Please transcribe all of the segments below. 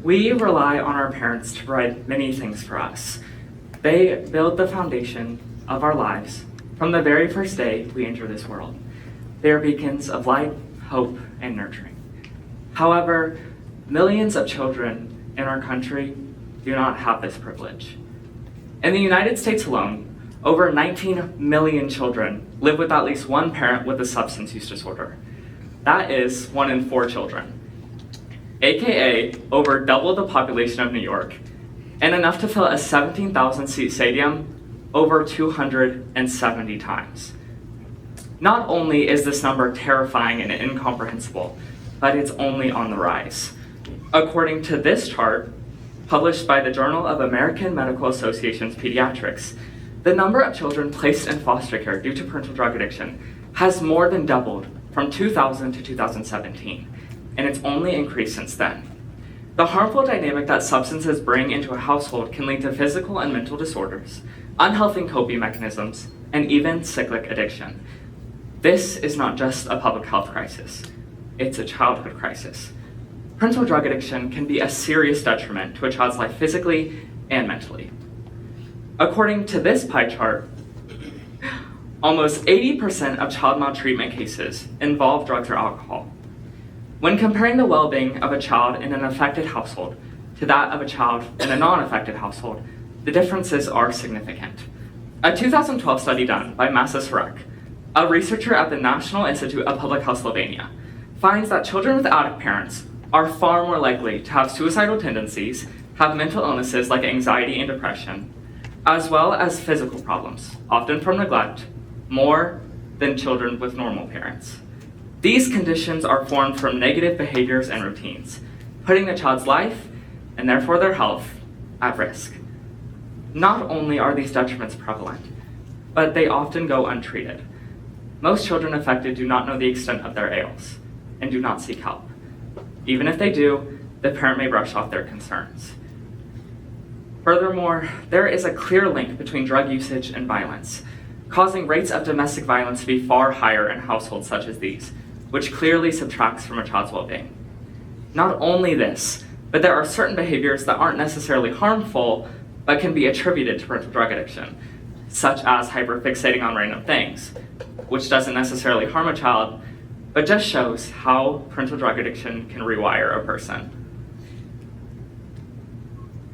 We rely on our parents to provide many things for us. They build the foundation of our lives from the very first day we enter this world. They are beacons of light, hope, and nurturing. However, millions of children in our country do not have this privilege. In the United States alone, over 19 million children live with at least one parent with a substance use disorder. That is 1 in 4 children, aka over double the population of New York, and enough to fill a 17,000-seat stadium over 270 times. Not only is this number terrifying and incomprehensible, but it's only on the rise. According to this chart, published by the Journal of American Medical Association's Pediatrics, the number of children placed in foster care due to parental drug addiction has more than doubled from 2000 to 2017, and it's only increased since then. The harmful dynamic that substances bring into a household can lead to physical and mental disorders, unhealthy coping mechanisms, and even cyclic addiction. This is not just a public health crisis, it's a childhood crisis. Parental drug addiction can be a serious detriment to a child's life physically and mentally. According to this pie chart, almost 80% of child maltreatment cases involve drugs or alcohol. When comparing the well-being of a child in an affected household to that of a child in a non-affected household, the differences are significant. A 2012 study done by Masa Sarek, a researcher at the National Institute of Public Health Slovenia, finds that children with addict parents are far more likely to have suicidal tendencies, have mental illnesses like anxiety and depression, as well as physical problems, often from neglect, more than children with normal parents. These conditions are formed from negative behaviors and routines, putting the child's life, and therefore their health, at risk. Not only are these detriments prevalent, but they often go untreated. Most children affected do not know the extent of their ails, and do not seek help. Even if they do, the parent may brush off their concerns. Furthermore, there is a clear link between drug usage and violence, causing rates of domestic violence to be far higher in households such as these, which clearly subtracts from a child's well-being. Not only this, but there are certain behaviors that aren't necessarily harmful, but can be attributed to parental drug addiction, such as hyperfixating on random things, which doesn't necessarily harm a child, but just shows how parental drug addiction can rewire a person.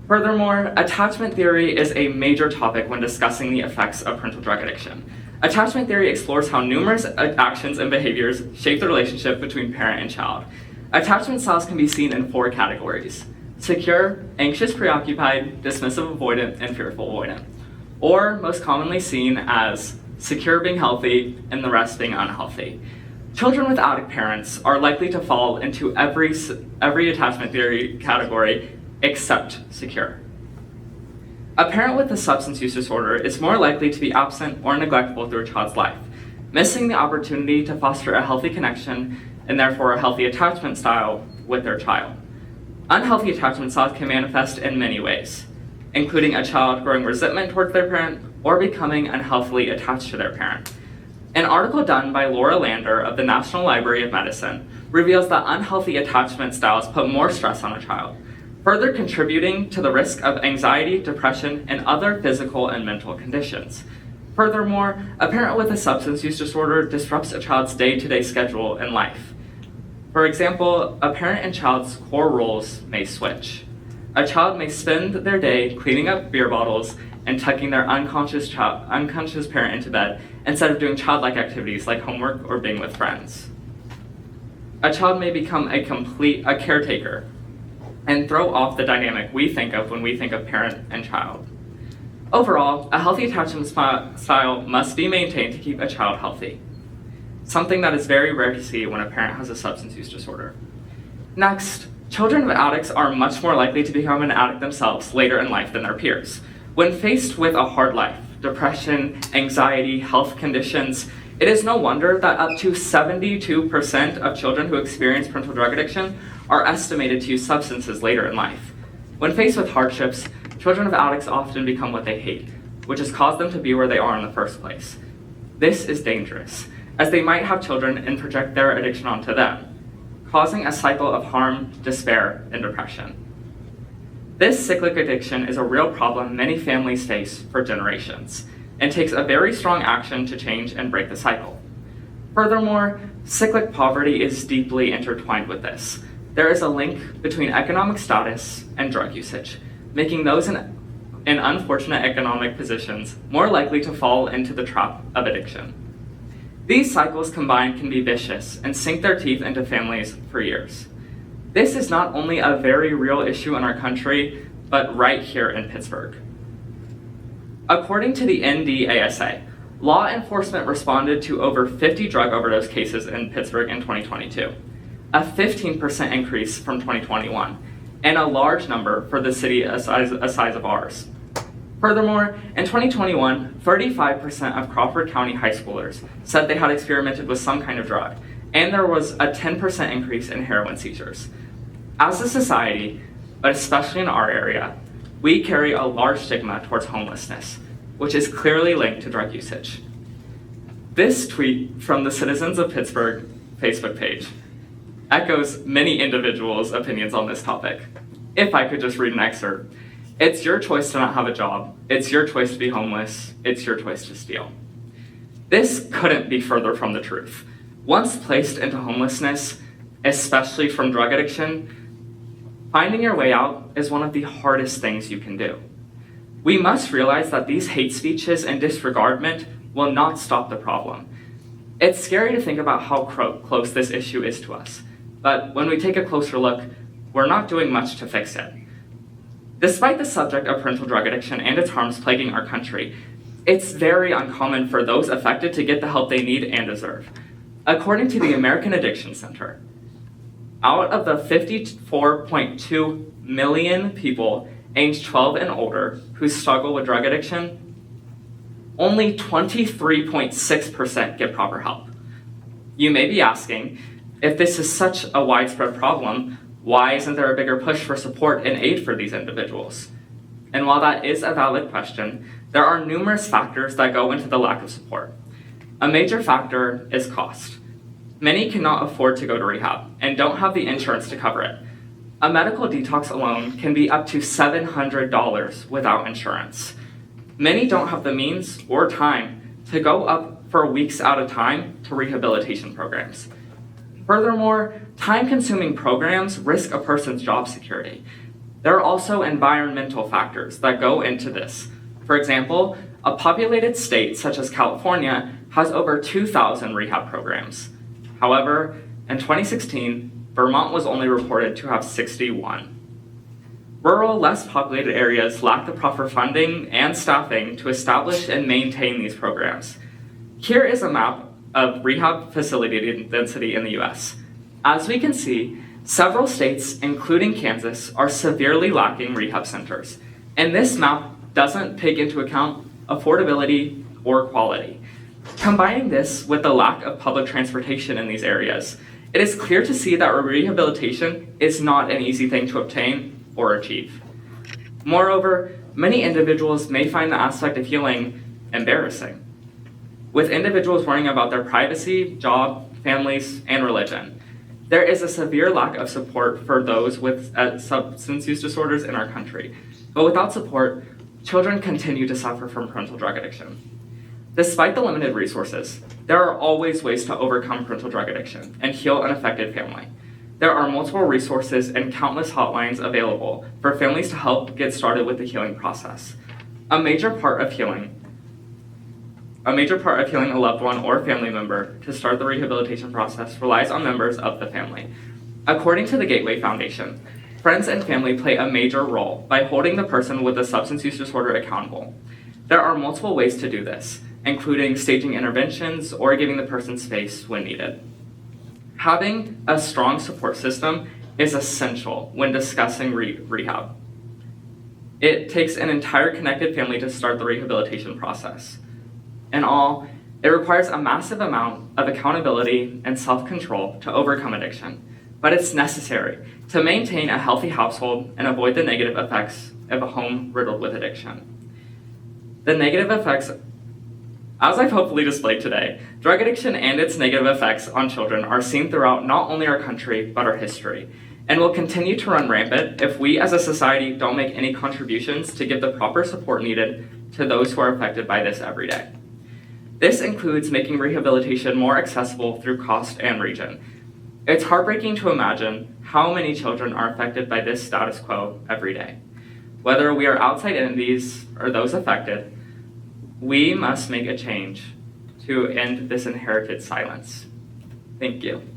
Furthermore, attachment theory is a major topic when discussing the effects of parental drug addiction. Attachment theory explores how numerous actions and behaviors shape the relationship between parent and child. Attachment styles can be seen in 4 categories: secure, anxious preoccupied, dismissive avoidant, and fearful avoidant, or most commonly seen as secure being healthy and the rest being unhealthy. Children with addict parents are likely to fall into every attachment theory category except secure. A parent with a substance use disorder is more likely to be absent or neglectful through a child's life, missing the opportunity to foster a healthy connection and therefore a healthy attachment style with their child. Unhealthy attachment styles can manifest in many ways, including a child growing resentment towards their parent or becoming unhealthily attached to their parent. An article done by Laura Lander of the National Library of Medicine reveals that unhealthy attachment styles put more stress on a child, further contributing to the risk of anxiety, depression, and other physical and mental conditions. Furthermore, a parent with a substance use disorder disrupts a child's day-to-day schedule in life. For example, a parent and child's core roles may switch. A child may spend their day cleaning up beer bottles and tucking their unconscious parent into bed instead of doing childlike activities like homework or being with friends. A child may become a caretaker and throw off the dynamic we think of when we think of parent and child. Overall, a healthy attachment style must be maintained to keep a child healthy, something that is very rare to see when a parent has a substance use disorder. Next, children of addicts are much more likely to become an addict themselves later in life than their peers. When faced with a hard life, depression, anxiety, health conditions, it is no wonder that up to 72% of children who experience parental drug addiction are estimated to use substances later in life. When faced with hardships, children of addicts often become what they hate, which has caused them to be where they are in the first place. This is dangerous, as they might have children and project their addiction onto them, causing a cycle of harm, despair, and depression. This cyclic addiction is a real problem many families face for generations, and takes a very strong action to change and break the cycle. Furthermore, cyclic poverty is deeply intertwined with this. There is a link between economic status and drug usage, making those in unfortunate economic positions more likely to fall into the trap of addiction. These cycles combined can be vicious and sink their teeth into families for years. This is not only a very real issue in our country, but right here in Pittsburgh. According to the NDASA, law enforcement responded to over 50 drug overdose cases in Pittsburgh in 2022, a 15% increase from 2021, and a large number for the city a size of ours. Furthermore, in 2021, 35% of Crawford County high schoolers said they had experimented with some kind of drug, and there was a 10% increase in heroin seizures. As a society, but especially in our area, we carry a large stigma towards homelessness, which is clearly linked to drug usage. This tweet from the Citizens of Pittsburgh Facebook page echoes many individuals' opinions on this topic. If I could just read an excerpt. It's your choice to not have a job. It's your choice to be homeless. It's your choice to steal. This couldn't be further from the truth. Once placed into homelessness, especially from drug addiction, finding your way out is one of the hardest things you can do. We must realize that these hate speeches and disregardment will not stop the problem. It's scary to think about how close this issue is to us, but when we take a closer look, we're not doing much to fix it. Despite the subject of parental drug addiction and its harms plaguing our country, it's very uncommon for those affected to get the help they need and deserve. According to the American Addiction Center, out of the 54.2 million people aged 12 and older who struggle with drug addiction, only 23.6% get proper help. You may be asking, if this is such a widespread problem, why isn't there a bigger push for support and aid for these individuals? And while that is a valid question, there are numerous factors that go into the lack of support. A major factor is cost. Many cannot afford to go to rehab and don't have the insurance to cover it. A medical detox alone can be up to $700 without insurance. Many don't have the means or time to go up for weeks at a time to rehabilitation programs. Furthermore, time-consuming programs risk a person's job security. There are also environmental factors that go into this. For example, a populated state such as California has over 2,000 rehab programs. However, in 2016, Vermont was only reported to have 61. Rural, less populated areas lack the proper funding and staffing to establish and maintain these programs. Here is a map of rehab facility density in the US. As we can see, several states, including Kansas, are severely lacking rehab centers, and this map doesn't take into account affordability or quality. Combining this with the lack of public transportation in these areas, it is clear to see that rehabilitation is not an easy thing to obtain or achieve. Moreover, many individuals may find the aspect of healing embarrassing, with individuals worrying about their privacy, job, families, and religion. There is a severe lack of support for those with substance use disorders in our country, but without support, children continue to suffer from parental drug addiction. Despite the limited resources, there are always ways to overcome parental drug addiction and heal an affected family. There are multiple resources and countless hotlines available for families to help get started with the healing process. A major part of healing a loved one or family member to start the rehabilitation process relies on members of the family. According to the Gateway Foundation, friends and family play a major role by holding the person with a substance use disorder accountable. There are multiple ways to do this, including staging interventions or giving the person space when needed. Having a strong support system is essential when discussing rehab. It takes an entire connected family to start the rehabilitation process. In all, it requires a massive amount of accountability and self-control to overcome addiction, but it's necessary to maintain a healthy household and avoid the negative effects of a home riddled with addiction. The negative effects, as I've hopefully displayed today, drug addiction and its negative effects on children are seen throughout not only our country, but our history. and will continue to run rampant if we as a society don't make any contributions to give the proper support needed to those who are affected by this every day. This includes making rehabilitation more accessible through cost and region. It's heartbreaking to imagine how many children are affected by this status quo every day. Whether we are outside entities or those affected, we must make a change to end this inherited silence. Thank you.